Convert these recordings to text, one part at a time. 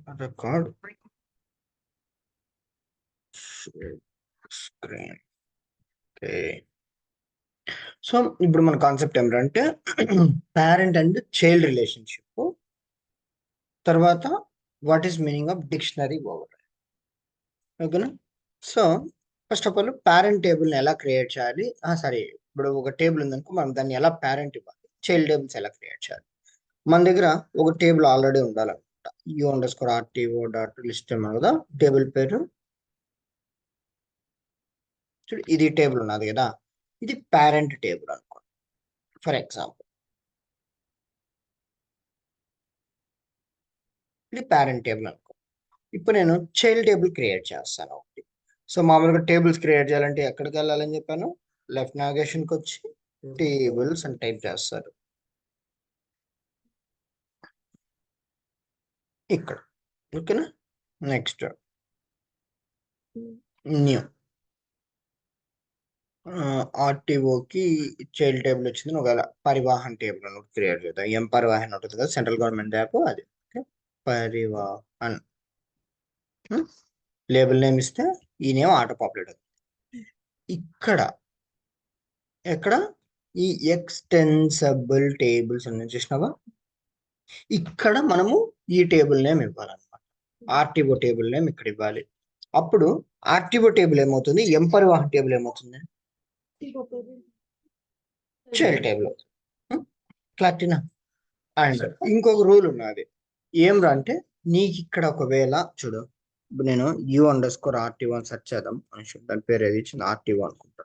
record screen. Okay. So ఇప్పుడు మన concept ఏమిటంటే పేరెంట్ అండ్ చైల్డ్ రిలేషన్షిప్, తర్వాత what is meaning of dictionary over. ఓకేనా? So first of all parent టేబుల్ని ఎలా క్రియేట్ చేయాలి, సారీ, ఇప్పుడు ఒక టేబుల్ ఉందనుకో మనం దాన్ని ఎలా పేరెంట్ ఇవ్వాలి, చైల్డ్ టేబుల్స్ ఎలా క్రియేట్ చేయాలి. మన దగ్గర ఒక టేబుల్ ఆల్రెడీ ఉండాలన్నమాట. u_rto.లిస్ట్ ఏమో కదా టేబుల్ పేరు. చూడు, ఇది టేబుల్ ఉన్నది కదా, ఇది పేరెంట్ టేబుల్ అనుకో. ఫర్ ఎగ్జాంపుల్ ఇది పేరెంట్ టేబుల్ అనుకో. ఇప్పుడు నేను చైల్డ్ టేబుల్ క్రియేట్ చేస్తాను ఒకటి. సో మామూలుగా టేబుల్స్ క్రియేట్ చేయాలంటే ఎక్కడికి వెళ్ళాలని చెప్పాను, లెఫ్ట్ నావిగేషన్కి వచ్చి టేబుల్స్ అని టైప్ చేస్తారు ఇక్కడ. ఓకేనా? నెక్స్ట్ న్యూ ఆర్టీఓకి చైల్డ్ టేబుల్ వచ్చింది. ఒకవేళ పరివాహన్ టేబుల్ అని క్రియేట్ చేద్దాం. ఎం పరివాహన్ ఉంటుంది కదా, సెంట్రల్ గవర్నమెంట్ యాప్ అది. పరివాహన్ లేబుల్ నేమ్ ఇస్తే ఈ నేమ్ ఆటో పాపులేట్ అవుతుంది. ఇక్కడ ఎక్కడ ఈ ఎక్స్టెన్సబుల్ టేబుల్స్ అని చూసినావా, ఇక్కడ మనము ఈ టేబుల్ నేమ్ ఇవ్వాలన్నమాట. ఆర్టీఓ టేబుల్ నేమ్ ఇక్కడ ఇవ్వాలి. అప్పుడు ఆర్టీఓ టేబుల్ ఏమవుతుంది, ఎం పరివాహన్ టేబుల్ ఏమవుతుంది, చైల్డ్ టేబుల్ అవుతుంది. క్లారిటీనా? అండ్ ఇంకొక రూల్ ఉన్నది. ఏం రా అంటే, నీకు ఇక్కడ ఒకవేళ చూడు, ఇప్పుడు నేను u_RTO అని సెర్చ్ చేద్దాం అని, దాని పేరు ఏది ఇచ్చింది, ఆర్టీఓ అనుకుంటా.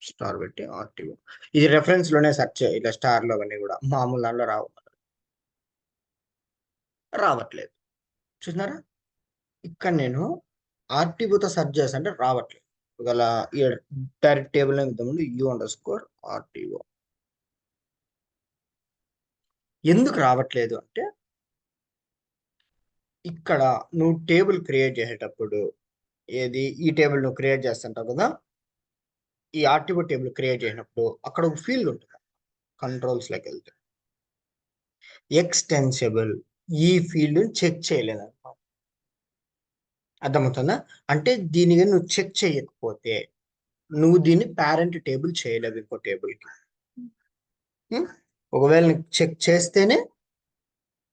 స్టార్ పెట్టి ఆర్టీఓ, ఇది రెఫరెన్స్ లోనే సెర్చ్ ఇట్లా స్టార్ లో అవన్నీ కూడా, మామూలు దాంట్లో రావట్లేదు. చూసినారా, ఇక్కడ నేను ఆర్టీఓతో సెర్చ్ చేస్తా అంటే రావట్లేదు. ఒకవేళ డైరెక్ట్ టేబుల్ ముందు u_RTO. ఎందుకు రావట్లేదు అంటే, ఇక్కడ నువ్వు టేబుల్ క్రియేట్ చేసేటప్పుడు ఏది, ఈ టేబుల్ నువ్వు క్రియేట్ చేస్తుంటావు కదా, ఈ ఆర్టీఓ టేబుల్ క్రియేట్ చేసినప్పుడు అక్కడ ఒక ఫీల్డ్ ఉంటుంది. కంట్రోల్స్లోకి వెళ్తే ఎక్స్టెన్సిబుల్, ఈ ఫీల్డ్ చెక్ చేయలేదు అనమాట. అర్థమవుతుందా? అంటే దీనిగా నువ్వు చెక్ చేయకపోతే నువ్వు దీన్ని పేరెంట్ టేబుల్ చేయలేవు ఇంకో టేబుల్కి. ఒకవేళ నీకు చెక్ చేస్తేనే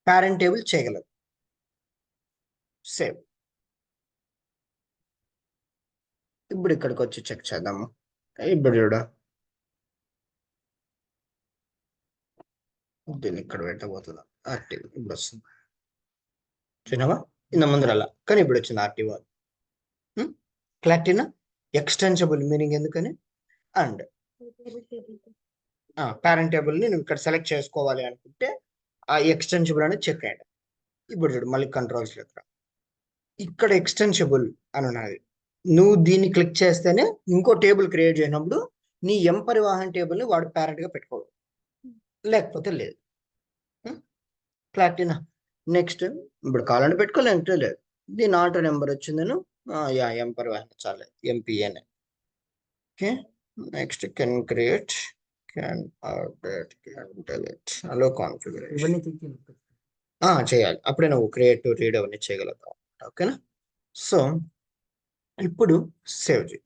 పేరెంట్ టేబుల్ చేయగలదు. సేవ్. ఇప్పుడు ఇక్కడికి వచ్చి చెక్ చేద్దాము. ఇప్పుడు చూడ, దీన్ని ఇక్కడ పెట్టబోతుందా, ఆర్టీఓ ఇప్పుడు వస్తుంది. చూసినావా, ఇంత ముందర అలా, కానీ ఇప్పుడు వచ్చింది ఆర్టీఓ. క్లారిటీనా? ఎక్స్టెన్సిబుల్ మీనింగ్ ఎందుకని, అండ్ పేరెంట్ టేబుల్ ని నువ్వు ఇక్కడ సెలెక్ట్ చేసుకోవాలి అనుకుంటే ఆ ఎక్స్టెన్సిబుల్ అనేది చెక్ అయ్యాడు. ఇప్పుడు చూడు, మళ్ళీ కంట్రోల్స్ లెక్క ఇక్కడ ఎక్స్టెన్సిబుల్ అని ఉన్నది. నువ్వు దీన్ని క్లిక్ చేస్తేనే ఇంకో టేబుల్ క్రియేట్ చేసినప్పుడు నీ ఎం పరివాహన్ టేబుల్ ని వాడు పేరెంట్ గా పెట్టుకోవాలి, లేకపోతే లేదు. క్లారిటీనా? నెక్స్ట్ ఇప్పుడు కావాలంటే పెట్టుకోలేంటే లేదు. దీని ఆటో నెంబర్ వచ్చిందను, ఎం పరివాహన్ చాలే, MPN. Okay. Next can create, can update, can delete, allow configuration చేయాలి. అప్పుడే నువ్వు క్రియేట్ టు రీడ్ అవన్నీ చేయగలుగుతావు. ఓకేనా? సో ఇప్పుడు సేవ్ చేయి.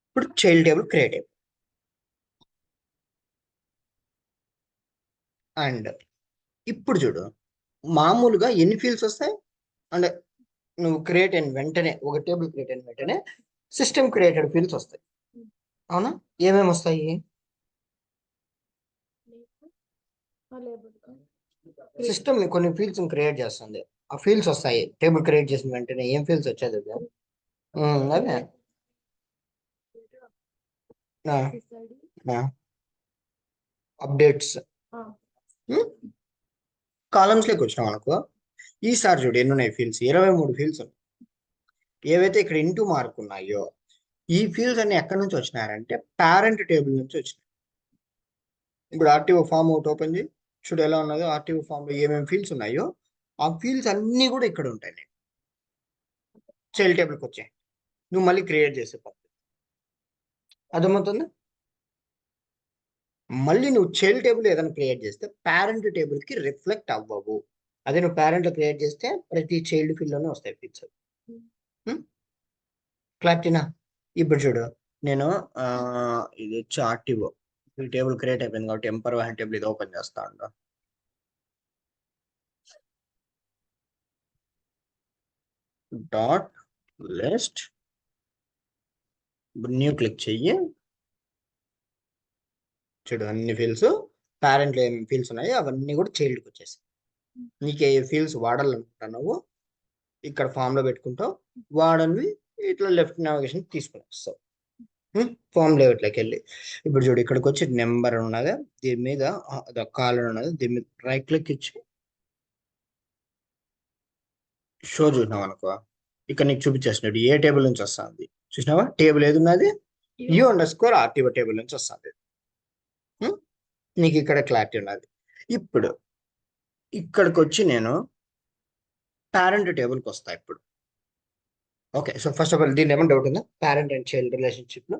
ఇప్పుడు చైల్డ్ టేబుల్ క్రియేట్ అయిపోయింది. అండ్ ఇప్పుడు చూడు, మామూలుగా ఎన్ని ఫీల్డ్స్ వస్తాయి అంటే, నువ్వు క్రియేట్ అయిన వెంటనే, ఒక టేబుల్ క్రియేట్ అయిన వెంటనే సిస్టమ్ క్రియేటెడ్ ఫీల్డ్స్ వస్తాయి. అవునా? ఏమేమి వస్తాయి? సిస్టమ్ కొన్ని ఫీల్డ్స్ క్రియేట్ చేస్తుంది, ఆ ఫీల్డ్స్ వస్తాయి. టేబుల్ క్రియేట్ చేసిన వెంటనే ఏం ఫీల్డ్స్ వచ్చేది? అదే అప్డేట్స్. కాలమ్స్ లోకి వచ్చినాం అనుకో, ఈసారి చూడు ఎన్ని ఉన్నాయి ఫీల్డ్స్, 23 ఫీల్డ్స్ ఉన్నాయి. ఏవైతే ఇక్కడ ఇంటూ మార్క్ ఉన్నాయో ఈ ఫీల్డ్స్ అన్ని ఎక్కడి నుంచి వచ్చినాయంటే పేరెంట్ టేబుల్ నుంచి వచ్చినాయి. ఇప్పుడు ఆర్టీఓ ఫామ్ ఒకటి ఓపెన్ చేయి, చూడు ఎలా ఉన్నదో. ఆర్టీఓ ఫామ్ లో ఏమేమి ఫీల్డ్స్ ఉన్నాయో ఆ ఫీల్డ్స్ అన్ని కూడా ఇక్కడ ఉంటాయి. చైల్డ్ టేబుల్కి వచ్చాయి, నువ్వు మళ్ళీ క్రియేట్ చేసే పద్ధతి. అర్థమవుతుంది? మళ్ళీ నువ్వు చైల్డ్ టేబుల్ ఏదైనా క్రియేట్ చేస్తే పేరెంట్ టేబుల్ కి రిఫ్లెక్ట్ అవ్వవు. అదే నువ్వు పేరెంట్ క్రియేట్ చేస్తే ప్రతి చైల్డ్ ఫీల్డ్ లోనే వస్తాయి ఫీల్డ్స్. క్లారిటీనా? ఇప్పుడు చూడు, నేను ఇది వచ్చి ఆర్టీఓ ఈ టేబుల్ క్రియేట్ అయిపోయింది కాబట్టి ఎంపర్ వాహన్ టేబుల్ ఇది ఓపెన్ చేస్తా ఉంటా. డాట్ లిస్ట్ న్యూ క్లిక్ చెయ్యి. చూడు అన్ని ఫీల్డ్స్ పేరెంట్లో ఏమేమి ఫీల్డ్స్ ఉన్నాయో అవన్నీ కూడా చైల్డ్కి వచ్చేసాయి. నీకు ఏ ఫీల్డ్స్ వాడాలనుకుంటున్నావు ఇక్కడ ఫామ్ లో పెట్టుకుంటావు, వాడనివి ఇట్లా లెఫ్ట్ నావిగేషన్ తీసుకుని వస్తావు ఫామ్ లేఅవుట్లోకి వెళ్ళి. ఇప్పుడు చూడు ఇక్కడికి వచ్చి నెంబర్ ఉన్నది, దీని మీద కాలర్ ఉన్నది, దీని మీద రైట్ క్లిక్ ఇచ్చి షో చూసినావు అనుకో, ఇక్కడ నీకు చూపించేసినట్టు ఏ టేబుల్ నుంచి వస్తుంది చూసినావా? టేబుల్ ఏది ఉన్నది? U_RTO టేబుల్ నుంచి వస్తుంది. నీకు ఇక్కడ క్లారిటీ ఉన్నది. ఇప్పుడు ఇక్కడికి వచ్చి నేను పేరెంట్ టేబుల్కి వస్తా ఇప్పుడు. Okay, so first of all దీని ఏమైనా డౌట్ ఉందా పేరెంట్ అండ్ చైల్డ్ రిలేషన్షిప్ లో?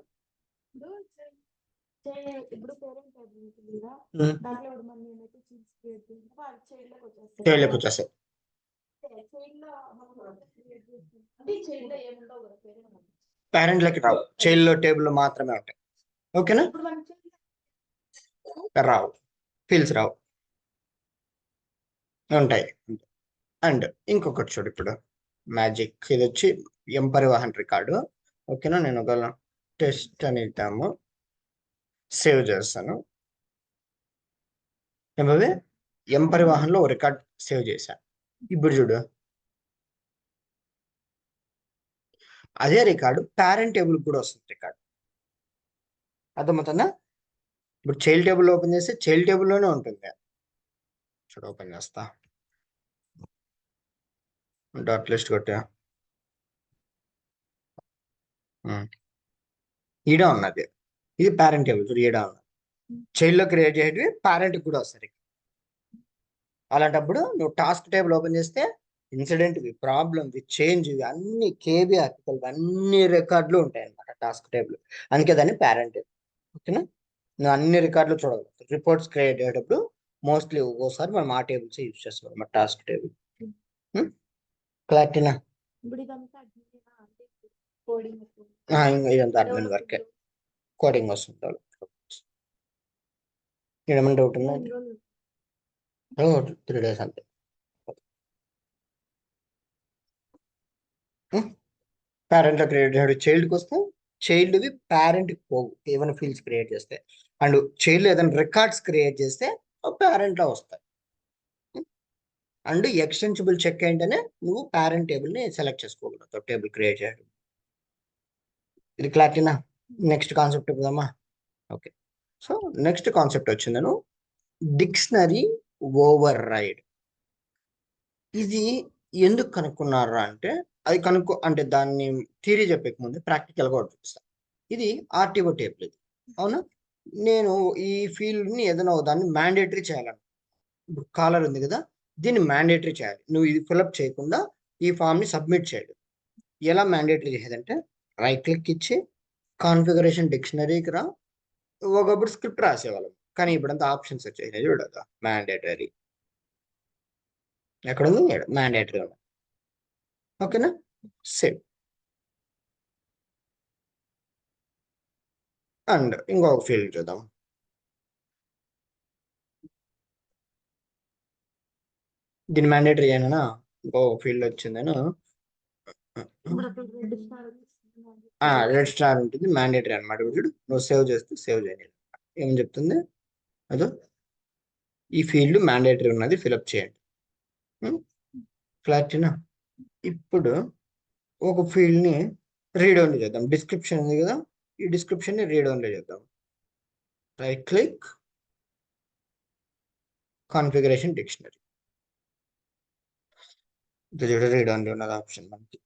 చైల్డ్కి వచ్చేస్తాయి. పేరెంట్ లకి రావు, చైల్డ్ లో టేబుల్ మాత్రమే ఉంటాయి. ఓకేనా? రావు, ఫీల్స్ రావు, ఉంటాయి. అండ్ ఇంకొకటి చూడు, ఇప్పుడు మ్యాజిక్ ఇది వచ్చి పరివాహన్ రికార్డు. ఓకేనా? నేను ఒక టెస్ట్ అని ఇద్దాము, సేవ్ చేస్తాను. ఏమవి పరివాహన్లో రికార్డ్ సేవ్ చేశాను. ఇప్పుడు చూడు అదే రికార్డు పేరెంట్ టేబుల్ కూడా వస్తుంది రికార్డు. అర్థమవుతుందా? ఇప్పుడు చైల్డ్ టేబుల్ ఓపెన్ చేస్తే చైల్డ్ టేబుల్లోనే ఉంటుంది. చూడు ఓపెన్ చేస్తా, డాట్ లిస్ట్ కొట్టా, ఈడ ఉన్నది, ఇది పేరెంట్ టేబుల్. చూడు ఈడ ఉన్నది, చైల్డ్ లో క్రియేట్ చేసేటివి పేరెంట్ కూడా వస్తుంది. అలాంటప్పుడు నువ్వు టాస్క్ టేబుల్ ఓపెన్ చేస్తే ఇన్సిడెంట్ ప్రాబ్లమ్ చేంజ్ అన్ని కేబీ ఆర్టికల్ అన్ని రికార్డులు ఉంటాయి అన్నమాట టాస్క్ టేబుల్. అందుకే దాన్ని పేరెంట్ టేబుల్. ఓకేనా? నువ్వు అన్ని రికార్డులు చూడగలుగుతావు. రిపోర్ట్స్ క్రియేట్ అయ్యేటప్పుడు మోస్ట్లీ ఒక్కోసారి మనం ఆ టేబుల్స్ యూజ్ చేస్తాం అన్నమాట, టాస్క్ టేబుల్. క్లారిటీనా? ఇదంతా అడ్మిన్ వర్కే, కోడింగ్ వస్తుంది. ఏమైనా డౌట్ ఉందా? 3 days అంతే. పేరెంట్ లో క్రియేట్ చేయాడు, చైల్డ్కి వస్తే చైల్డ్వి పేరెంట్కి పోవు ఏమైనా ఫీల్డ్స్ క్రియేట్ చేస్తే. అండ్ చైల్డ్ ఏదైనా రికార్డ్స్ క్రియేట్ చేస్తే పేరెంట్లో వస్తాయి. అండ్ ఎక్స్టెన్సిబుల్ చెక్ ఏంటనే నువ్వు పేరెంట్ టేబుల్ని సెలెక్ట్ చేసుకోగలుగుతావు టేబుల్ క్రియేట్ చేయడం. ఇది క్లారిటీనా? నెక్స్ట్ కాన్సెప్ట్ పోదామా? ఓకే, సో నెక్స్ట్ కాన్సెప్ట్ వచ్చిందను డిక్షనరీ ఓవర్ రైడ్. ఇది ఎందుకు కనుక్కున్నారా అంటే, అది అంటే దాన్ని థియరీ చెప్పక ముందు ప్రాక్టికల్గా చూపిస్తాను. ఇది ఆర్టీఓ టేబుల్ ఇది, అవునా? నేను ఈ ఫీల్డ్ని ఏదైనా దాన్ని మ్యాండేటరీ చేయాలను. ఇప్పుడు కాలర్ ఉంది కదా, దీన్ని మ్యాండేటరీ చేయాలి. నువ్వు ఇది ఫిల్అప్ చేయకుండా ఈ ఫామ్ని సబ్మిట్ చేయడు. ఎలా మ్యాండేటరీ చేసేదంటే రైట్ క్లిక్ ఇచ్చి కాన్ఫిగరేషన్ డిక్షనరీకి రా. ఒకప్పుడు స్క్రిప్ట్ రాసేవాళ్ళం, కానీ ఇప్పుడంతా ఆప్షన్స్ వచ్చేసినాయి చూడదా. మ్యాండేటరీ ఎక్కడ ఉంది? మ్యాండేటరీ ఉంది. ఓకేనా? సేవ్. అండ్ ఇంకొక ఫీల్డ్ చూద్దాం. దీని మ్యాండేటరీ అయినా ఇంకొక ఫీల్డ్ వచ్చిందని రెడ్ స్టార్ ఉంటుంది, మ్యాండేటరీ అనమాట. ఇప్పుడు నువ్వు సేవ్ చేస్తే సేవ్ చేయాలి. ఏమని చెప్తుంది? అదో ఈ ఫీల్డ్ మ్యాండేటరీ ఉన్నది, ఫిల్అప్ చేయండి. క్లారిటీనా? ఇప్పుడు ఒక ఫీల్డ్ని రీడ్ ఓన్లీ చేద్దాం. డిస్క్రిప్షన్ ఉంది కదా, ఈ డిస్క్రిప్షన్ని రీడ్ ఓన్లీ చేద్దాం. Right click, configuration dictionary. Read only ఉన్నది ఆప్షన్ మనకి.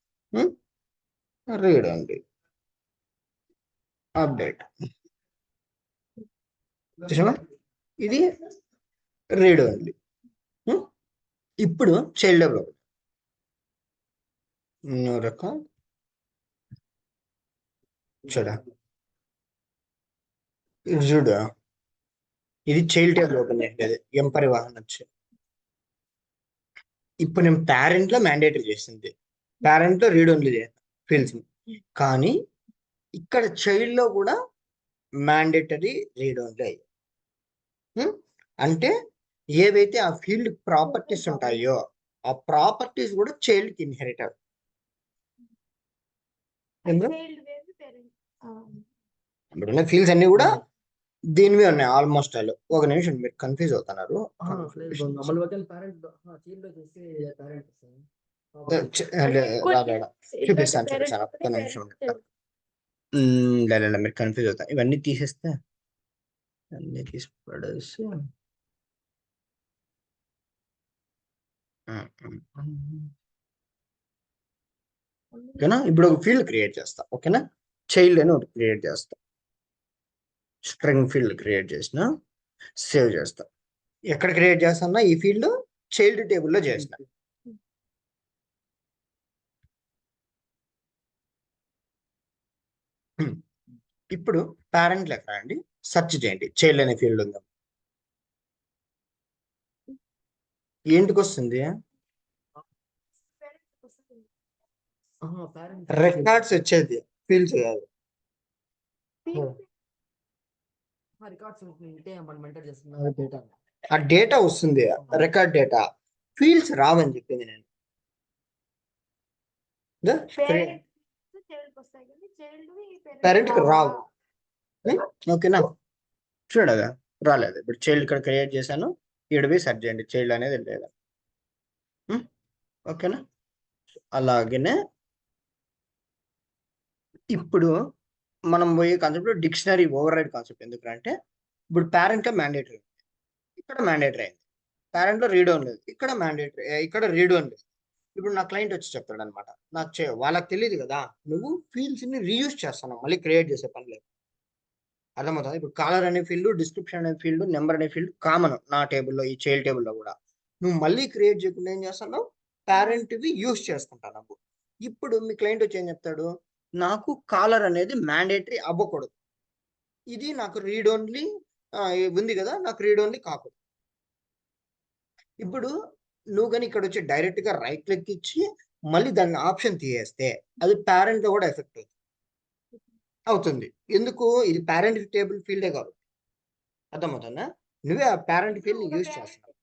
రీడ్ ఓన్లీ అప్డేట్ చూసావా? ఇది రీడ్ ఓన్లీ. ఇప్పుడు చైల్డ్ డెవలప్ న్యూ రికార్డ్ చూడ, ఇది చూడ ఇది చైల్డ్ టేబుల్ ఓపెన్ చేయలేదు, ఎం పరివాహన్ వచ్చి. ఇప్పుడు నేను పేరెంట్ లో మ్యాండేటరీ చేసింది, పేరెంట్ లో రీడ్ ఓన్లీ ఫీల్డ్స్, కానీ ఇక్కడ చైల్డ్ లో కూడా మ్యాండేటరీ రీడ్ ఓన్లీ అయ్యాయి. అంటే ఏవైతే ఆ ఫీల్డ్ ప్రాపర్టీస్ ఉంటాయో ఆ ప్రాపర్టీస్ కూడా చైల్డ్ కి ఇన్హెరిట్ అవుతాయి. ఇప్పుడున్న ఫీల్డ్స్ అన్ని కూడా దీనివే ఉన్నాయి ఆల్మోస్ట్ ఆల్. ఒక నిమిషం, మీరు కన్ఫ్యూజ్ అవుతున్నారు. చూపిస్తాను ఒక్క నిమిషం. లేదా మీరు కన్ఫ్యూజ్ అవుతారు, ఇవన్నీ తీసేస్తే అన్ని తీసి పడేసి ఓకేనా. ఇప్పుడు ఒక ఫీల్డ్ క్రియేట్ చేస్తా, ఓకేనా. చైల్డ్ అని ఒకటి క్రియేట్ చేస్తా, స్ట్రింగ్ ఫీల్డ్ క్రియేట్ చేసిన, సేవ్ చేస్తా. ఎక్కడ క్రియేట్ చేస్తున్నా ఈ ఫీల్డ్ చైల్డ్ టేబుల్లో చేసిన. ఇప్పుడు పేరెంట్ లెక్క అండి, సెర్చ్ చేయండి, చైల్డ్ అనే ఫీల్డ్ ఉందా, ఏంటికి వస్తుంది? రికార్డ్స్ వచ్చేది, ఫీల్డ్స్ కాదు. ఆ డేటా వస్తుంది, రికార్డ్ డేటా, ఫీల్డ్స్ రావని చెప్పింది నేను. పేరెంట్ కి రావు, ఓకేనా. చూడగా రాలేదు. ఇప్పుడు చైల్డ్ ఇక్కడ క్రియేట్ చేశాను, ఈడవి సెర్చ్ చేయండి, చైల్డ్ అనేది లేదా, ఓకేనా. అలాగనే ఇప్పుడు మనం పోయే concept dictionary override concept. ఎందుకంటే ఇప్పుడు పేరెంట్ లో మ్యాండేటరీ, ఇక్కడ మ్యాండేటరీ అయింది, పేరెంట్ లో రీడ్ ఓన్ లేదు, ఇక్కడ మ్యాండేటరీ, ఇక్కడ రీడ్ ఓన్ లేదు. ఇప్పుడు నా క్లయింట్ వచ్చి చెప్తాడు అనమాట, నాకు వాళ్ళకి తెలియదు కదా, నువ్వు ఫీల్డ్స్ ని రీయూజ్ చేస్తాను, మళ్ళీ క్రియేట్ చేసే పని లేదు. అర్థమవుతుంది. ఇప్పుడు కాలర్ అనే ఫీల్డ్, డిస్క్రిప్షన్ అనే ఫీల్డ్, నెంబర్ అనే ఫీల్డ్ కామన్ నా టేబుల్లో, ఈ చైల్డ్ టేబుల్లో కూడా. నువ్వు మళ్ళీ క్రియేట్ చేయకుండా ఏం చేస్తున్నావు, పేరెంట్వి యూజ్ చేసుకుంటాను. ఇప్పుడు మీ క్లయింట్ వచ్చి ఏం చెప్తాడు, నాకు కాలర్ అనేది మ్యాండేటరీ అవ్వకూడదు, ఇది నాకు రీడ్ ఓన్లీ ఉంది కదా, నాకు రీడ్ ఓన్లీ కాకూడదు. ఇప్పుడు నువ్వు కానీ ఇక్కడ వచ్చి డైరెక్ట్ గా రైట్ క్లిక్ ఇచ్చి మళ్ళీ దాన్ని ఆప్షన్ తీయేస్తే అది పేరెంట్ లో కూడా ఎఫెక్ట్ అవుతుంది. ఎందుకు, ఇది పేరెంట్ టేబుల్ ఫీల్డే కాదు. అర్థమవుతుందా, నువ్వే ఆ పేరెంట్ ఫీల్డ్ యూజ్ చేస్తున్నావు.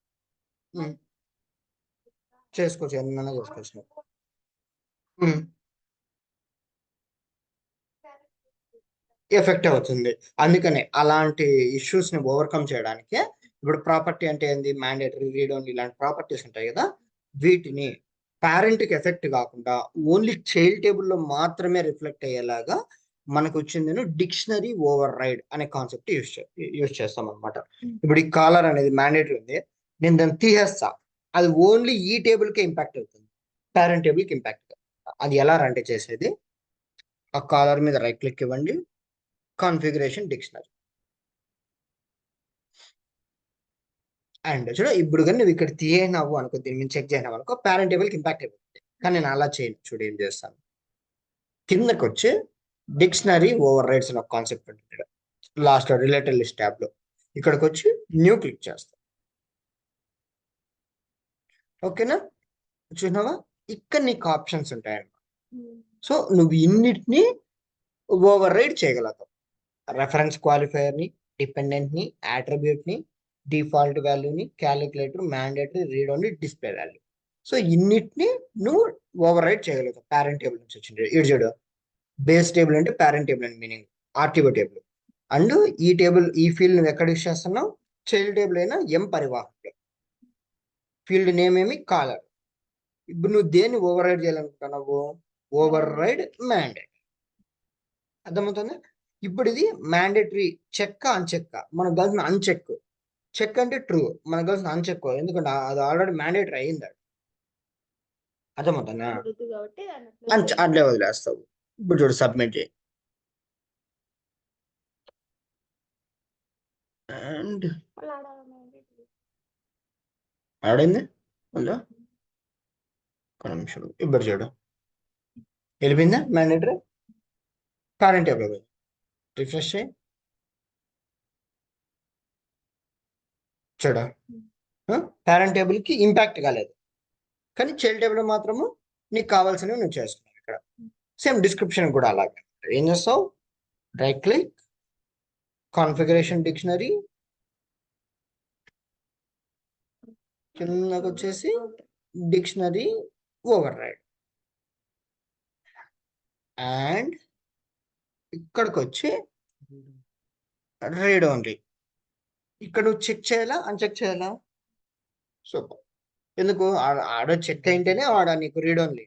చేసుకోవచ్చు, ఏమన్నా చేసుకోవచ్చు. ఎఫెక్ట్ అవుతుంది. అందుకనే అలాంటి ఇష్యూస్ ని ఓవర్కమ్ చేయడానికి ఇప్పుడు ప్రాపర్టీ అంటే ఏంది, మ్యాండేటరీ, రీడ్ ఓన్లీ, ఇలాంటి ప్రాపర్టీస్ ఉంటాయి కదా, వీటిని పేరెంట్ కి ఎఫెక్ట్ కాకుండా ఓన్లీ చైల్డ్ టేబుల్లో మాత్రమే రిఫ్లెక్ట్ అయ్యేలాగా మనకు వచ్చింది డిక్షనరీ ఓవర్ రైడ్ అనే కాన్సెప్ట్ యూజ్ చేస్తాం అనమాట. ఇప్పుడు ఈ కాలర్ అనేది మ్యాండేటరీ ఉంది, నేను దాన్ని తీసేస్తా, అది ఓన్లీ ఈ టేబుల్ కే ఇంపాక్ట్ అవుతుంది, పేరెంట్ టేబుల్ కి ఇంపాక్ట్. అది ఎలా అంటే చేసేది, ఆ కాలర్ మీద రైట్ క్లిక్ ఇవ్వండి, కాన్ఫిగరేషన్ డిక్షనరీ, అండ్ చూడ ఇప్పుడు కానీ నువ్వు ఇక్కడ తీయనావు అనుకో, దీని మీద చెక్ చేయనావు అనుకో, పేరెంట్ టేబుల్కి ఇంపాక్ట్ అయిపోతుంది. కానీ నేను అలా చేయను, చూడు ఏం చేస్తాను, కిందకి వచ్చి డిక్షనరీ ఓవర్ రైడ్స్ అనే కాన్సెప్ట్ ఉంటుంది, లాస్ట్ రిలేటెడ్ లిస్ట్ ట్యాబ్ లో ఇక్కడికి వచ్చి న్యూ క్లిక్ చేస్తాను, ఓకేనా. చూసినావా, ఇక్కడ నీకు ఆప్షన్స్ ఉంటాయన్నమాట. సో నువ్వు ఇన్నిటిని ఓవర్ రైడ్ చేయగలుగుతావు, రెఫరెన్స్ క్వాలిఫైయర్ ని, డిపెండెంట్ ని, అట్రిబ్యూట్ ని, డిఫాల్ట్ వాల్యూని, calculator, mandatory, read only, display value. So ఇన్నిటిని నువ్వు ఓవర్ రైడ్ చేయగలుగుతావు పేరెంట్ టేబుల్ నుంచి వచ్చింది. ఇటు చూడు, బేస్ టేబుల్ అంటే పేరెంట్ టేబుల్ అని మీనింగ్, ఆర్టీఓ టేబుల్. అండ్ ఈ టేబుల్, ఈ ఫీల్డ్ నువ్వు ఎక్కడ యూస్ చేస్తున్నావు, చైల్డ్ టేబుల్ అయినా ఎం పరివాహన్, ఫీల్డ్ నేమ్ ఏమి కాలర్. ఇప్పుడు నువ్వు దేన్ని ఓవర్ రైడ్ చేయాలనుకుంటున్నావు, ఓవర్ రైడ్ మ్యాండేట్. అర్థమవుతుంది. ఇప్పుడు ఇది మ్యాండేటరీ చెక్ అన్చెక్, మనకు కావాల్సిన అన్చెక్, చెక్ అంటే ట్రూ, మనకు కావాల్సిన అన్చెక్, ఎందుకంటే అది ఆల్రెడీ మ్యాండేటరీ అయింది. అర్థమవుతుందా, అట్లే వదిలేస్తావు. ఇప్పుడు చూడు, సబ్మిట్ చేయి, అండ్ ఆడింది ఉందా, ఒక నిమిషం, ఇప్పుడు చూడు వెళ్ళిపోయిందా మ్యాండేటరీ, పేరెంట్ టేబుల్ రిఫ్రెష్ చేయి, చూడ పేరెంట్ టేబుల్ కి ఇంపాక్ట్ కాలేదు, కానీ చైల్డ్ టేబుల్ మాత్రము నీకు కావాల్సినవి నువ్వు చేసుకున్నావు. ఇక్కడ సేమ్ డిస్క్రిప్షన్ కూడా అలాగే ఏం చేస్తావు, రైట్ క్లిక్, కాన్ఫిగరేషన్ డిక్షనరీ, కిందకు వచ్చేసి డిక్షనరీ ఓవర్ రైడ్, అండ్ ఇక్కడికి వచ్చి రీడ్ ఓన్లీ. ఇక్కడ నువ్వు చెక్ చేయాలా అన్చెక్ చేయాలా? సూపర్. ఎందుకు ఆడ చెక్ అయింటేనే ఆడ నీకు రీడ్ ఓన్లీ.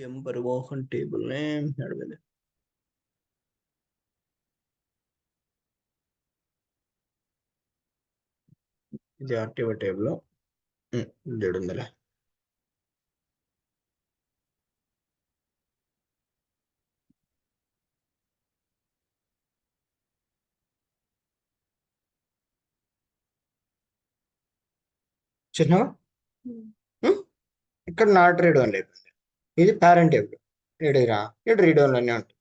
ఎంబర్వాహన్ టేబుల్ నేమ్ నడవలే. ఇది యాక్టివ్ టేబుల్ జడుందలే. చిన్న ఇక్కడ నాట్ రీడ్ ఓన్లీ అయిపోయింది. ఇది పేరెంట్ టేబుల్, రీడరా ఇక్కడ రీడ్ ఓన్లీ ఉంటుంది.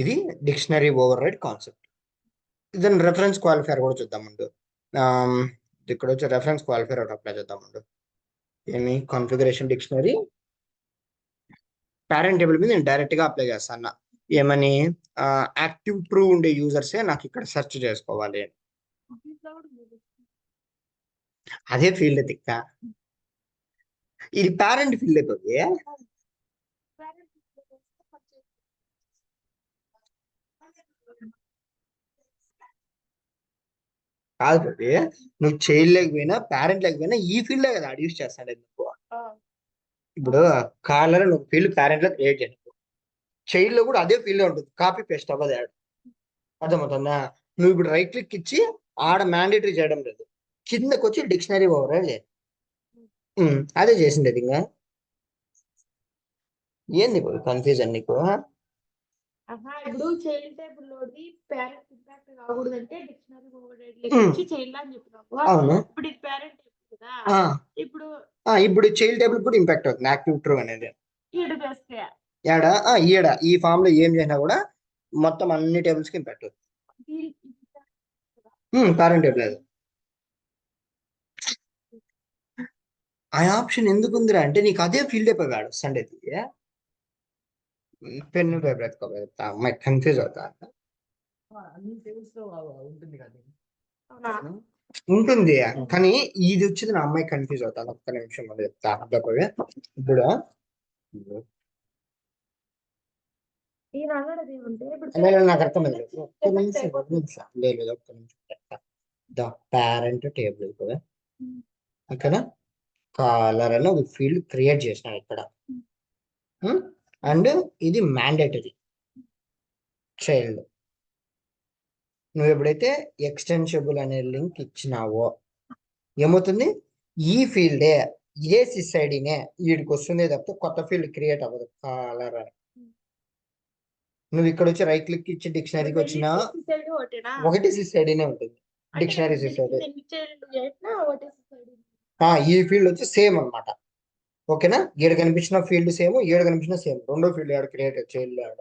ఇది డిక్షనరీ ఓవర్ రైడ్ కాన్సెప్ట్. దాని రెఫరెన్స్ క్వాలిఫైర్ కూడా చూద్దాం ముందు. ఇక్కడ వచ్చి రెఫరెన్స్ క్వాలిఫైర్ ఒకటి అప్లై చేద్దాం ముందు. ఏమి కాన్ఫిగరేషన్ డిక్షనరీ పేరెంట్ టేబుల్ మీద నేను డైరెక్ట్ గా అప్లై చేస్తాను. ఏమని యాక్టివ్ ట్రూ ఉండే యూజర్సే నాకు ఇక్కడ సెర్చ్ చేసుకోవాలి. అదే ఫీల్డ్ తిక్క, ఇది పేరెంట్ ఫీల్డ్ అయిపోయి కాదు. నువ్వు చైల్డ్ లేకపోయినా పేరెంట్ లేకపోయినా ఈ ఫీల్డ్ కదా అది యూజ్ చేస్తాడు. ఎందుకు ఇప్పుడు కాలర్ నువ్వు ఫీల్డ్ పేరెంట్ లో క్రియేట్ చేయను, చైల్డ్ లో కూడా అదే ఫీల్డ్ ఉంటుంది, కాపీ పేస్ట్ అవ్వదు యాడ్. అర్థమవుతుందా? నువ్వు ఇప్పుడు రైట్ క్లిక్ ఇచ్చి ఆడ మ్యాండేటరీ చేయడం లేదు, కిందకు వచ్చి డిక్షనరీ ఓవర్ లేదు, అదే చేసిండేది. ఇంకా ఏంది కన్ఫ్యూజన్ నీకు? ఇప్పుడు చైల్డ్ టేబుల్ లోది పేరెంట్ ఇంపాక్ట్ కాకూడదు అంటే డిక్షనరీ ఓవర్ చైల్డ్ అని చెప్పినావు. అవును, ఇప్పుడు ఇది పేరెంట్ టేబుల్ కదా, ఇప్పుడు చైల్డ్ టేబుల్ కూడా ఇంపాక్ట్ అవుతుంది యాక్టివ్ ట్రూ అనేది. ఏడా ఈడ ఈ ఫామ్ లో ఏం చేసినా కూడా మొత్తం అన్ని టేబుల్స్ కి ఇంపాక్ట్ అవుతుంది. పేరెంట్ టేబుల్ లేదు. ఆ ఆప్షన్ ఎందుకు ఉందిరా అంటే నీకు అదే ఫీల్డ్ అయిపోయాడు సండే పెన్ను పేపర్ ఎత్తుకోబోతా అమ్మాయి కన్ఫ్యూజ్ అవుతా. ఉంటుంది కానీ ఇది వచ్చింది నా అమ్మాయి కన్ఫ్యూజ్ అవుతాను. ఒక్క నిమిషం అది చెప్తా. ఇప్పుడు నాకు అర్థమైంది. ఒక్క నిమిషం లేదు, ఒక్క నిమిషం చెప్తా. ద పేరెంట్ టేబుల్ ఓకేనా, కాలర్ అని ఒక ఫీల్డ్ క్రియేట్ చేసినాను ఇక్కడ, అండ్ ఇది మ్యాండేటరీ చైల్డ్. నువ్వు ఎప్పుడైతే ఎక్స్టెన్షబుల్ అనే లింక్ ఇచ్చినావో ఏమవుతుంది, ఈ ఫీల్డే ఇదే సిస్ ఐడినే వీడికి వస్తుంది తప్ప కొత్త ఫీల్డ్ క్రియేట్ అవ్వదు కాలర్ అని. నువ్వు ఇక్కడ వచ్చి రైట్ క్లిక్ ఇచ్చి డిక్షనరీకి వచ్చినా ఒకటి సిస్ ఐడినే ఉంటుంది, డిక్షనరీ సిస్ ఐడి. ఈ ఫీల్డ్ వచ్చి సేమ్ అనమాట. ఓకేనా, ఏడు కనిపించిన ఫీల్డ్ సేమ్, ఏడు కనిపించిన సేమ్, రెండో ఫీల్డ్ ఆడ క్రియేట్ చైల్డ్ ఆడ.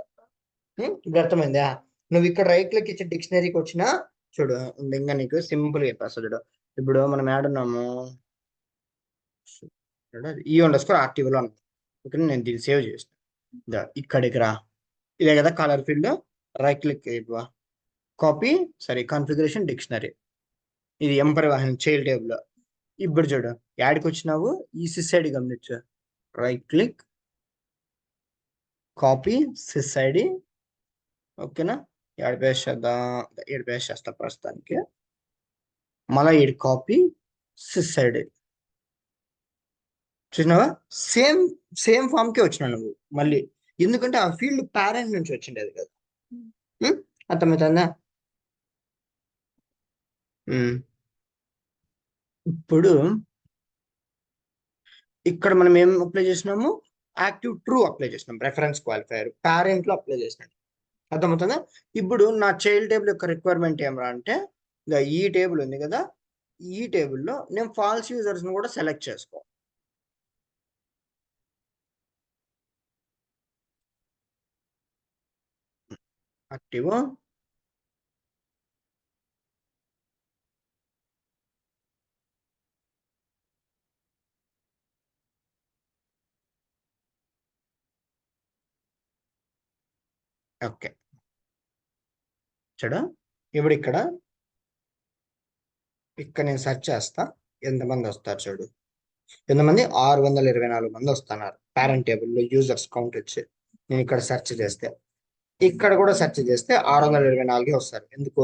ఇప్పుడు అర్థమైందా? నువ్వు ఇక్కడ రైట్ క్లిక్ ఇచ్చి డిక్షనరీకి వచ్చినా చూడు, ఇంకా నీకు సింపుల్ చెప్పేస్తా చూడు. ఇప్పుడు మనం యాడున్నాము, ఈ_RTO లో ఉన్నాం. ఓకే, నేను దీన్ని సేవ్ చేసిన. ఇక్కడికి రా, ఇదే కదా కలర్ ఫీల్డ్. రైట్ క్లిక్ ఇవ్వ, కాపీ, సరే కాన్ఫిగరేషన్ డిక్షనరీ, ఇది ఎంపరివాహన్ చైల్డ్ టేబుల్. ఇప్పుడు చూడు యాడ్కి వచ్చినావు, ఈ సిస్ ఐడి గమనించు, right click, copy sys ID. ఓకేనా, యాడ్ పేస్ట్ చేద్దాం, ఏడు పేస్ట్ చేస్తా ప్రస్తుతానికి. మళ్ళీ ఏడు కాపీ సిస్ ఐడి. చూసినావా, సేమ్ సేమ్ ఫామ్ కే వచ్చినా నువ్వు మళ్ళీ, ఎందుకంటే ఆ ఫీల్డ్ పేరెంట్ నుంచి వచ్చిండేది కదా. అర్థమవుతుందా? ఇప్పుడు ఇక్కడ మనం ఏం అప్లై చేసినాము, యాక్టివ్ ట్రూ అప్లై చేసినాం, రెఫరెన్స్ క్వాలిఫైర్ పేరెంట్ లో అప్లై చేసినాం. అర్థమవుతుందా? ఇప్పుడు నా చైల్డ్ టేబుల్ యొక్క రిక్వైర్మెంట్ ఏమరా అంటే, ఈ టేబుల్ ఉంది కదా, ఈ టేబుల్లో నేను ఫాల్స్ యూజర్స్ ని కూడా సెలెక్ట్ చేసుకో. యాక్టివ్ ఓకే చూడ ఇప్పుడు ఇక్కడ నేను సెర్చ్ చేస్తా ఎంతమంది వస్తారు చూడు ఎంతమంది 624 మంది వస్తున్నారు పేరెంట్ టేబుల్లో యూజర్స్ కౌంట్ వచ్చి నేను ఇక్కడ సెర్చ్ చేస్తే ఇక్కడ కూడా సెర్చ్ చేస్తే 624 వస్తారు ఎందుకు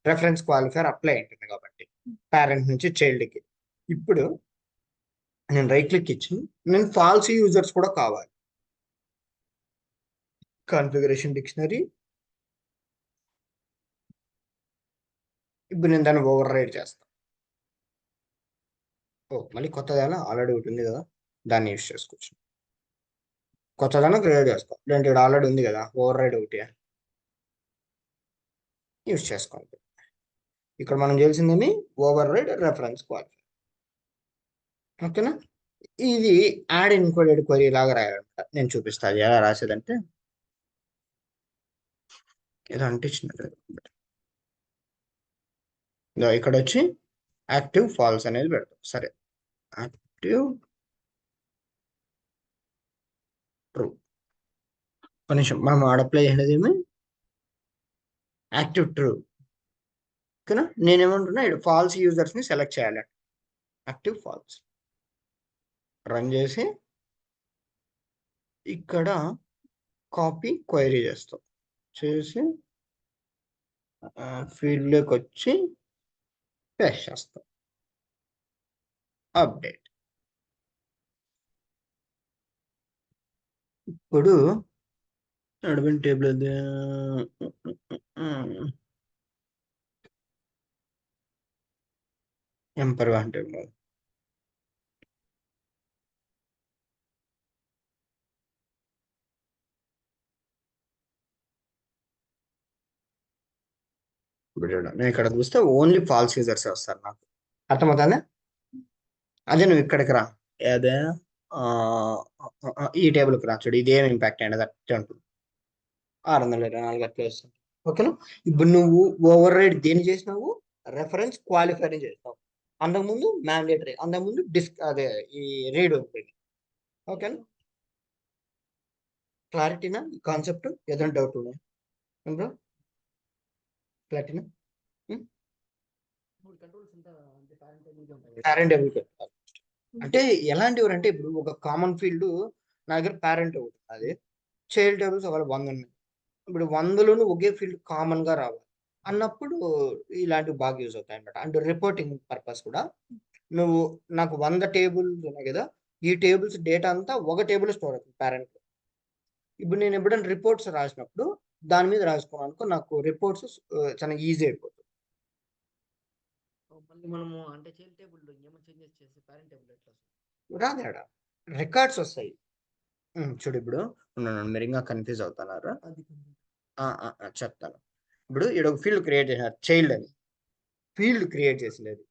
రెఫరెన్స్ క్వాలిఫైర్ అప్లై ఉంటుంది కాబట్టి పేరెంట్ నుంచి చైల్డ్కి ఇప్పుడు నేను రైట్ క్లిక్ ఇచ్చి నేను ఫాల్స్ యూజర్స్ కూడా కావాలి కాన్ఫిగరేషన్ డిక్షనరీ ఇప్పుడు నేను దాన్ని ఓవర్ రైడ్ చేస్తాను మళ్ళీ కొత్తదైనా ఆల్రెడీ ఒకటి ఉంది కదా దాన్ని యూజ్ చేసుకోవచ్చు కొత్తదైనా క్రియేట్ చేస్తాం లేదంటే ఇక్కడ ఆల్రెడీ ఉంది కదా ఓవర్ రైడ్ ఒకటి యూజ్ చేసుకోండి ఇక్కడ మనం చేసిందేమి ఓవర్ రైడ్ రెఫరెన్స్ క్వాలిఫైర్ ఓకేనా ఇది యాడ్ ఇన్కోడెడ్ క్వరీ లాగా రాయాలంట నేను చూపిస్తాను అది ఎలా రాసేదంటే ఏదో అంటించినట్టు ఇక్కడ వచ్చి యాక్టివ్ ఫాల్స్ అనేది పెడతాం సరే యాక్టివ్ ట్రూ కొంచెం మనం అప్లై చేసేది ఏమి యాక్టివ్ ట్రూ ఓకేనా నేనేమంటున్నా ఇక్కడ ఫాల్స్ యూజర్స్ ని సెలెక్ట్ చేయాలి యాక్టివ్ ఫాల్స్ రన్ చేసి ఇక్కడ కాపీ క్వైరీ చేస్తాం చేసి ఫీల్డ్లోకి వచ్చి పేస్ట్ చేస్తాం అప్డేట్ ఇప్పుడు అడ్మిన్ టేబుల్ అది ఎంపర్ టేబుల్ నేను ఇక్కడ చూస్తే ఓన్లీ ఫాల్స్ యూజర్స్ వస్తారు నాకు అర్థమవుతుందా అదే నువ్వు ఇక్కడికి రా అదే ఈ టేబుల్కి రా చూడు ఇదేం ఇంపాక్ట్ అయినది అట్టే ఉంటుంది 624 అట్లా వస్తుంది ఓకేనా ఇప్పుడు నువ్వు ఓవర్ రైడ్ దేని చేసినావు రెఫరెన్స్ క్వాలిఫైర్ చేసినావు అంతకుముందు మ్యాండేటరీ అంతకుముందు అదే ఈ రీడ్ ఉంటుంది ఓకేనా క్లారిటీనా కాన్సెప్ట్ ఏదైనా డౌట్ ఉన్నాయి క్లారిటీనా పేరెంట్ టేబుల్ పెట్టాలి అంటే ఎలాంటివి అంటే ఇప్పుడు ఒక కామన్ ఫీల్డ్ నా దగ్గర పేరెంట్ ఒకటి అది చైల్డ్ టేబుల్స్ ఒకవేళ 100 ఉన్నాయి ఇప్పుడు 100లోనూ ఒకే ఫీల్డ్ కామన్ గా రావాలి అన్నప్పుడు ఇలాంటివి బాగా యూజ్ అవుతాయి అనమాట అంటే రిపోర్టింగ్ పర్పస్ కూడా నువ్వు నాకు 100 టేబుల్స్ ఉన్నాయి కదా ఈ టేబుల్స్ డేటా అంతా ఒక టేబుల్ స్టోర్ అవుతుంది పేరెంట్ ఇప్పుడు నేను ఎప్పుడైనా రిపోర్ట్స్ రాసినప్పుడు దాని మీద రాసుకున్నాను అనుకో నాకు రిపోర్ట్స్ చాలా ఈజీ అయిపోతుంది మళ్ళీ మనము అంటే చైల్డ్ టేబుల్ లో ఏమో చేంజెస్ చేసి పేరెంట్ టేబుల్ ఎట్లా రాదేడా రికార్డ్స్ వస్తాయి చూడు ఇప్పుడు మీరు ఇంకా కన్ఫ్యూజ్ అవుతున్నారా చెప్తాను ఇప్పుడు ఇక్కడ ఒక ఫీల్డ్ క్రియేట్ చేసినారు చైల్డ్ అని ఫీల్డ్ క్రియేట్ చేసలేదు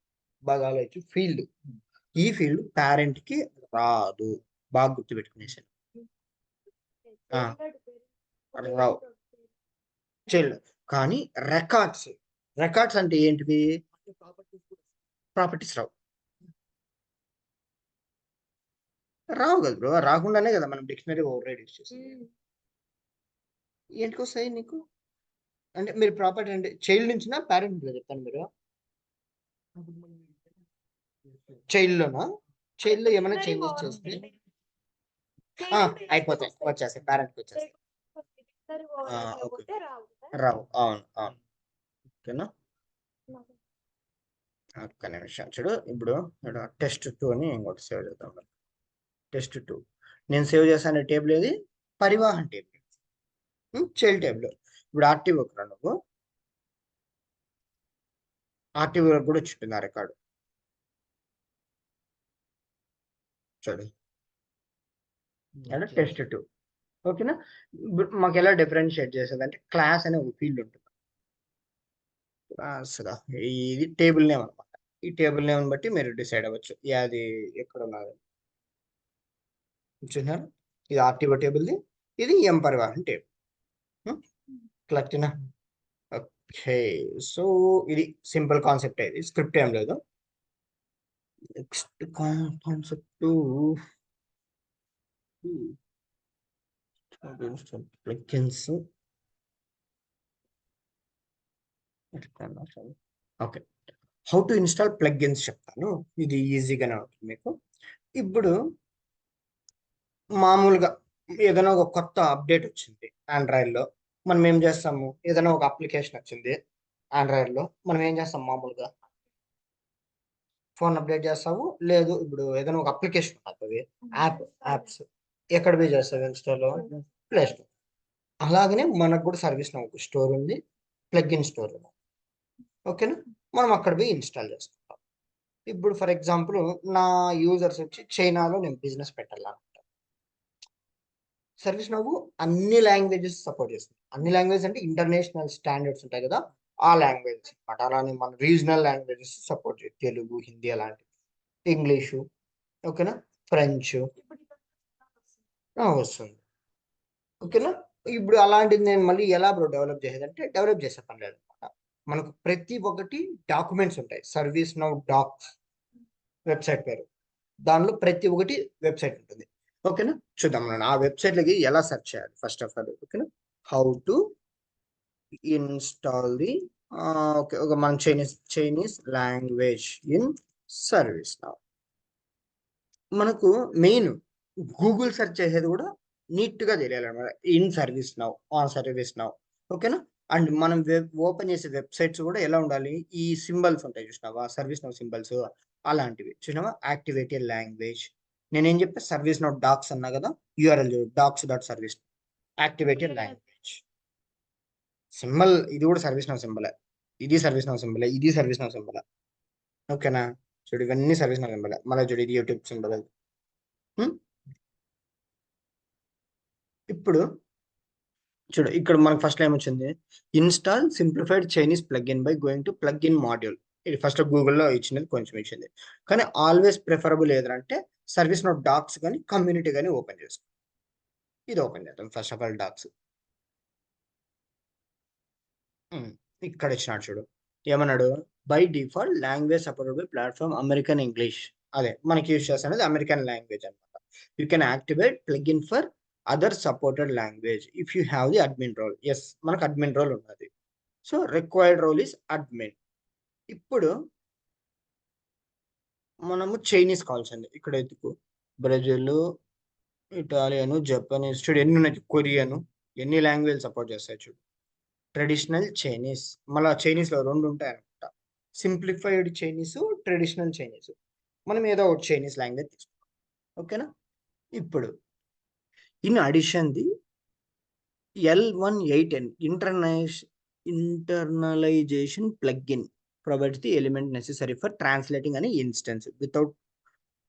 బాగా ఆలోచించు ఫీల్డ్ ఈ ఫీల్డ్ పేరెంట్ కి రాదు బాగా గుర్తుపెట్టుకునేసాను రావు చైల్డ్ కానీ రికార్డ్స్ అంటే ఏంటివి ప్రాపర్టీస్ రావు కదా బ్రో రాకుండానే కదా మనం డిక్షనరీ ఓవర్ రైడ్ యూస్ చేస్తాం ఏంటికి వస్తాయి నీకు అంటే మీరు ప్రాపర్టీ అంటే చైల్డ్ నుంచి పేరెంట్ చెప్తాను మీరు చైల్డ్ లోనా చైల్డ్ లో ఏమైనా చేంజెస్ చేస్తే అయిపోతాయి వచ్చేస్తాయి పేరెంట్ కి వచ్చేస్తాయి రావు అవును ఓకేనా ఒక్క నిమిషం చూడు ఇప్పుడు టెస్ట్ 2 అని ఇంకోటి సేవ్ చేద్దాం టెస్ట్ 2 నేను సేవ్ చేశాను టేబుల్ ఏది పరివాహన్ టేబుల్ చైల్డ్ టేబుల్ ఇప్పుడు ఆర్టీఓ నువ్వు ఆర్టీఓ కూడా వచ్చింటుంది ఆ రికార్డు చూడు టెస్ట్ 2 ఓకేనా మాకు ఎలా డిఫరెన్షియేట్ చేసేది అంటే క్లాస్ అనే ఒక ఫీల్డ్ ఉంటుంది ఇది టేబుల్ నేమ్ అనమాట ఈ టేబుల్ నేమ్ బట్టి మీరు డిసైడ్ అవ్వచ్చు అది ఎక్కడ ఉన్నది చూసినారు ఇది ఆర్టీఓ టేబుల్ది ఇది ఎం పరివాహన్ టేబుల్ క్లర్కినా ఓకే. సో ఇది సింపుల్ కాన్సెప్ట్, ఇది స్క్రిప్ట్ ఏం లేదు. Next concept plugins. Okay, how to install plugins చెప్తాను. ఇది ఈజీగానే ఉంటుంది మీకు. ఇప్పుడు మామూలుగా ఏదైనా ఒక కొత్త అప్డేట్ వచ్చింది ఆండ్రాయిడ్లో, మనం ఏం చేస్తాము? ఏదైనా ఒక అప్లికేషన్ వచ్చింది ఆండ్రాయిడ్లో, మనం ఏం చేస్తాం? మామూలుగా ఫోన్ అప్డేట్ చేస్తాము. లేదు, ఇప్పుడు ఏదైనా ఒక అప్లికేషన్ ఉంటుంది, యాప్స్ ఎక్కడ పోయి చేస్తావు? ఇన్స్టాలో, ప్లే స్టోర్. అలాగనే మనకు కూడా సర్వీస్ నౌ స్టోర్ ఉంది, ప్లగ్ఇన్ స్టోర్ ఉంది. ఓకేనా, మనం అక్కడ పోయి ఇన్స్టాల్ చేసుకుంటాం. ఇప్పుడు ఫర్ ఎగ్జాంపుల్ నా యూజర్స్ వచ్చి చైనాలో నేను బిజినెస్ పెట్టాలనుకుంటాను. సర్వీస్ నౌ అన్ని లాంగ్వేజెస్ సపోర్ట్ చేస్తుంది. అన్ని లాంగ్వేజెస్ అంటే ఇంటర్నేషనల్ స్టాండర్డ్స్ ఉంటాయి కదా, ఆ లాంగ్వేజెస్ అనమాట. అలానే మన రీజనల్ లాంగ్వేజెస్ సపోర్ట్ చేస్తుంది, తెలుగు, హిందీ అలాంటివి, ఇంగ్లీషు, ఓకేనా, ఫ్రెంచ్ వస్తుంది. ఓకేనా, ఇప్పుడు అలాంటిది నేను మళ్ళీ ఎలా డెవలప్ చేసేదంటే, డెవలప్ చేసే పని లేదు అనమాట. మనకు ప్రతి ఒక్కటి డాక్యుమెంట్స్ ఉంటాయి. సర్వీస్ నౌ డాక్స్ వెబ్సైట్ పేరు, దానిలో ప్రతి ఒక్కటి వెబ్సైట్ ఉంటుంది. ఓకేనా, చూద్దాం మనం ఆ వెబ్సైట్లకి ఎలా సెర్చ్ చేయాలి. ఫస్ట్ ఆఫ్ ఆల్, ఓకేనా, how to install the okay, ఒక మన Chinese language in ServiceNow. మనకు మెయిన్ గూగుల్ సెర్చ్ చేసేది కూడా నీట్గా తెలియాలన్నమాట. In ServiceNow, on ServiceNow, ఓకేనా. అండ్ మనం ఓపెన్ చేసే వెబ్సైట్స్ కూడా ఎలా ఉండాలి? ఈ సింబల్స్ ఉంటాయి చూసినావా, సర్వీస్ నౌ సింబల్స్ అలాంటివి చూసినావా. యాక్టివేటెడ్ లాంగ్వేజ్, నేనేం చెప్పా? సర్వీస్ నౌ డాక్స్ అన్నా కదా, URL docs.service, activated language symbol. ఇది కూడా సర్వీస్ నౌ సింబలే, ఇది సర్వీస్ నౌ సింబలే, ఇది సర్వీస్ నౌ సింబలే. ఓకేనా, చూడు ఇవన్నీ సర్వీస్ నౌ సింబలే. మళ్ళీ చూడు ఇది యూట్యూబ్ సింబల్. ఇప్పుడు చూడు ఇక్కడ మనకు ఫస్ట్ ఏం వచ్చింది? Install simplified Chinese plugin by going to plugin module. ఇది ఫస్ట్ గూగుల్లో ఇచ్చినది, కొంచెం ఇచ్చింది. కానీ ఆల్వేస్ ప్రిఫరబుల్ ఏదంటే సర్వీస్ నోట్ డాక్స్ కానీ కమ్యూనిటీ కానీ ఓపెన్ చేసుకో. ఇది ఓపెన్ చేద్దాం ఫస్ట్ ఆఫ్ ఆల్ డాక్స్. ఇక్కడ ఇచ్చినాడు చూడు, ఏమన్నాడు? By default language supported by platform American English. అదే మనకి యూజ్ చేస్తున్నది అమెరికన్ లాంగ్వేజ్ అనమాట. You can activate plugin for other supported language if you have the admin role. Yes, మనకు అడ్మిన్ రోల్ ఉన్నది. So required role is admin. ఇప్పుడు మనము Chinese calls అండి, ఇక్కడ ఎత్తుకు బ్రెజిల్, ఇటాలియన్, జపనీస్, చూడు ఎన్ని ఉన్నాయి, కొరియన్, ఎన్ని లాంగ్వేజ్ సపోర్ట్ చేస్తాయి చూడు. ట్రెడిషనల్ చైనీస్, మళ్ళీ చైనీస్లో రెండు ఉంటాయి అనమాట, సింప్లిఫైడ్ చైనీస్, ట్రెడిషనల్ చైనీస్. మనం ఏదో ఒకటి చైనీస్ లాంగ్వేజ్ తీసుకుంటాం. ఓకేనా, ఇప్పుడు in addition the L18N internalization plugin provides the element necessary for translating an instance without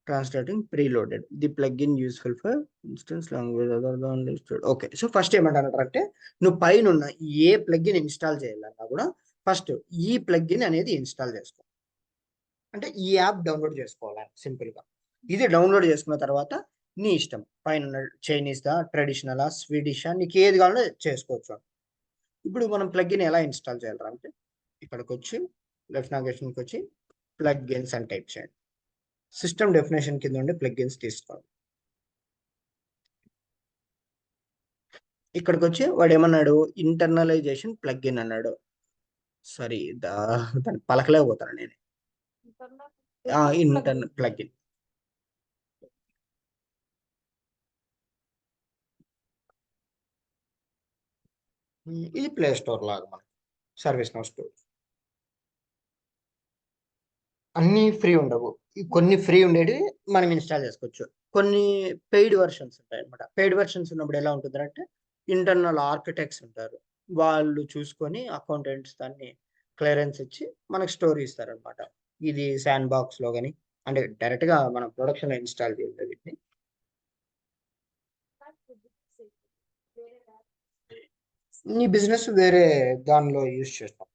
translating preloaded. The plugin useful for instance language other than listed. Okay, so first ఏమంటారంటే, నువ్వు పైన ఉన్న ఏ plugin install చేయాలన్నా కూడా first ఈ plugin అనేది install చేసుకో, అంటే ఈ యాప్ డౌన్లోడ్ చేసుకోవాలి సింపుల్గా. ఇది డౌన్లోడ్ చేసుకున్న తర్వాత నీ ఇష్టం, పైన చైనీస్దా, ట్రెడిషనలా, స్వీడిషా, నీకు ఏది కావాలో చేసుకోవచ్చు. ఇప్పుడు మనం ప్లగ్ఇన్ ఎలా ఇన్స్టాల్ చేయాలంటే, ఇక్కడికి వచ్చి లెఫ్ట్ నావిగేషన్కి వచ్చి ప్లగ్ఇన్స్ అని టైప్ చేయండి. సిస్టమ్ డెఫినేషన్ కింద ఉండి ప్లగ్ఇన్స్ తీసుకోండి. ఇక్కడికి వచ్చి వాడు ఏమన్నాడు? ఇంటర్నలైజేషన్ ప్లగ్ఇన్ అన్నాడు. సారీ, దాన్ని పలకలేకపోతాను నేను. ఇంటర్నల్ ప్లగ్ఇన్, ఇది ప్లే స్టోర్ లాగా మనకి సర్వీస్ నౌ స్టోర్. అన్ని ఫ్రీ ఉండవు, కొన్ని ఫ్రీ ఉండేవి మనం ఇన్స్టాల్ చేసుకోవచ్చు, కొన్ని పెయిడ్ వర్షన్స్ ఉంటాయి అనమాట. పెయిడ్ వర్షన్స్ ఉన్నప్పుడు ఎలా ఉంటుంది అంటే, ఇంటర్నల్ ఆర్కిటెక్ట్స్ ఉంటారు, వాళ్ళు చూసుకొని అకౌంటెంట్స్ దాన్ని క్లియరెన్స్ ఇచ్చి మనకు స్టోరీ ఇస్తారనమాట. ఇది శాండ్ బాక్స్ లో కానీ, అంటే డైరెక్ట్ గా మనం ప్రొడక్షన్ లో ఇన్స్టాల్ చేయాలి వీటిని. నీ బిజినెస్ వేరే దానిలో యూజ్ చేస్తాం.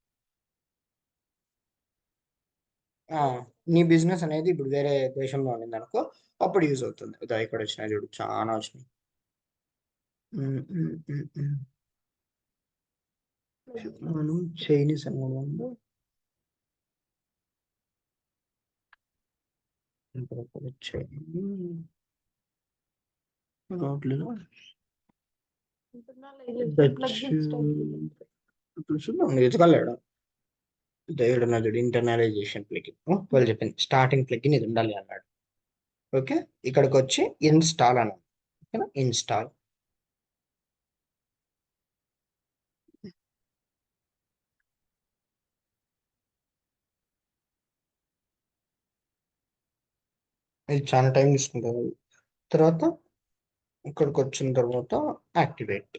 నీ బిజినెస్ అనేది ఇప్పుడు వేరే దేశంలో ఉండింది అనుకో, అప్పుడు యూజ్ అవుతుంది. ఇక్కడ వచ్చినాయి చూడు, చాలా వచ్చినాయి. మనం చైనీస్ అనుకున్నాం రావట్లేదు. ఎతకలేడు దేవుడు ఇంటర్నలైజేషన్ ప్లగిన్ వాళ్ళు చెప్పింది స్టార్టింగ్ ప్లగిన్ ఇది ఉండాలి అన్నాడు. ఓకే, ఇక్కడికి వచ్చి ఇన్స్టాల్ అన్నాడు. ఓకేనా, ఇన్స్టాల్. ఇది చాలా టైం తీసుకుంటుంది. తర్వాత ఇక్కడికి వచ్చిన తర్వాత యాక్టివేట్.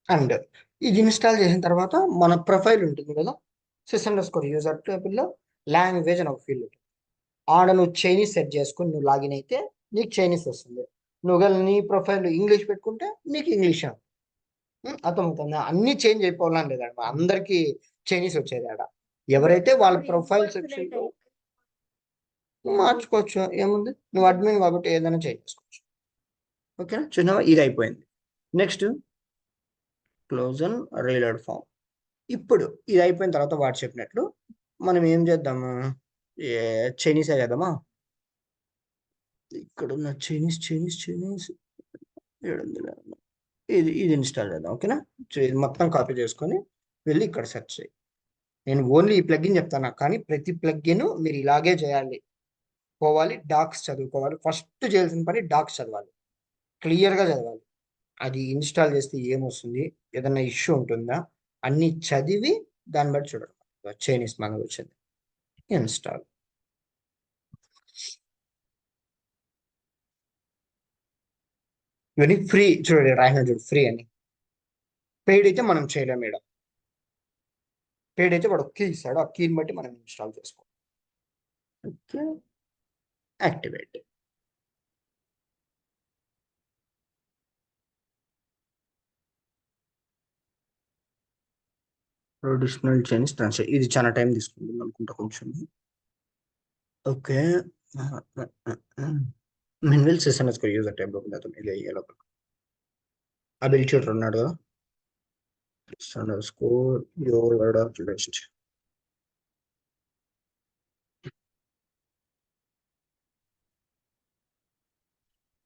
అండ్ ఇది ఇన్స్టాల్ చేసిన తర్వాత మన ప్రొఫైల్ ఉంటుంది కదా, /యూజర్ టేబుల్లో లాంగ్వేజ్ అని ఒక ఫీల్డ్ ఉంటుంది. ఆడ నువ్వు చైనీస్ సెట్ చేసుకుని నువ్వు లాగిన్ అయితే నీకు చైనీస్ వస్తుంది. నువ్వు గల నీ ప్రొఫైల్ ఇంగ్లీష్ పెట్టుకుంటే నీకు ఇంగ్లీష్ అర్థమవుతుంది. అన్ని చేంజ్ అయిపోవాలని లేదండి, అందరికి చైనీస్ వచ్చేది ఆడ. ఎవరైతే వాళ్ళ ప్రొఫైల్ సెక్షన్ లో మార్చుకోవచ్చు, ఏముంది, నువ్వు అడ్మిన్ కాబట్టి ఏదైనా చేసుకోవచ్చు. ఓకేనా, చూసినావా, ఇది అయిపోయింది. Next close and reload form. ఇప్పుడు ఇది అయిపోయిన తర్వాత వాడు చెప్పినట్లు మనం ఏం చేద్దాము, చైనీసే చేద్దామా. ఇక్కడ ఉన్న చైనీస్ 700 ఇది ఇన్స్టాల్ చేద్దాం. ఓకేనా, ఇది మొత్తం కాపీ చేసుకొని వెళ్ళి ఇక్కడ సెర్చ్ చేయి. నేను ఓన్లీ ఈ ప్లగ్ఇన్ చెప్తాను, కానీ ప్రతి ప్లగ్ఇన్ మీరు ఇలాగే చేయాలి. పోవాలి, డాక్స్ చదువుకోవాలి. ఫస్ట్ చేయాల్సిన పని డాక్స్ చదవాలి, క్లియర్గా చదవాలి. అది ఇన్స్టాల్ చేస్తే ఏమొస్తుంది, ఏదైనా ఇష్యూ ఉంటుందా, అన్ని చదివి దాన్ని బట్టి చూడండి. చైనీస్ మనకు వచ్చింది, ఇన్స్టాల్. ఇవన్నీ ఫ్రీ, చూడండి రాసిన చూడు ఫ్రీ అని. పెయిడ్ అయితే మనం చేయలేము. మేడం పెయిడ్ అయితే వాడు కీ ఇస్తాడు, ఆ కీని బట్టి మనం ఇన్స్టాల్ చేసుకోవాలి. Okay, activate. Traditional Chinese translate, ఇది చాలా టైం తీసుకుంటుంది అనుకుంటా కొంచెం. Okay, manual systems user type ability tutor ఉన్నాడు కదా, score your word of list.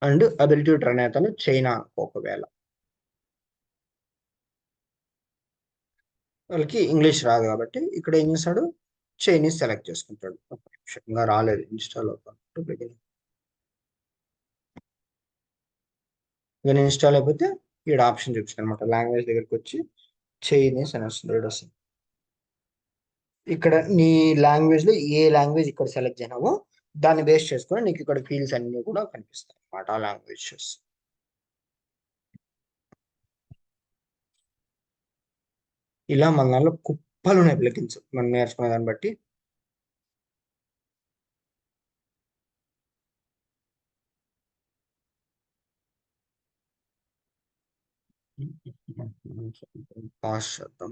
And ability tutor అనే అతను చైనా, ఒకవేళ వాళ్ళకి ఇంగ్లీష్ రాదు కాబట్టి ఇక్కడ ఏం చేస్తాడు, చైనీస్ సెలెక్ట్ చేసుకుంటాడు. ఇంకా రాలేదు ఇన్స్టాల్ అవుతాను. నేను ఇన్స్టాల్ అయిపోతే ఇక్కడ ఆప్షన్ చూపిస్తాను అనమాట, లాంగ్వేజ్ దగ్గరికి వచ్చి చైనీస్ అని వస్తుంది. ఇక్కడ నీ లాంగ్వేజ్ లో ఏ లాంగ్వేజ్ ఇక్కడ సెలెక్ట్ చేయనావో దాన్ని బేస్ చేసుకొని నీకు ఇక్కడ ఫీల్డ్స్ అన్ని కూడా కనిపిస్తాయి అనమాట, ఆ లాంగ్వేజెస్. ఇలా మన దానిలో కుప్పలు ఉన్నాయి ప్లగిన్స్ మనం నేర్చుకునే దాన్ని బట్టి. పాస్ చేద్దాం.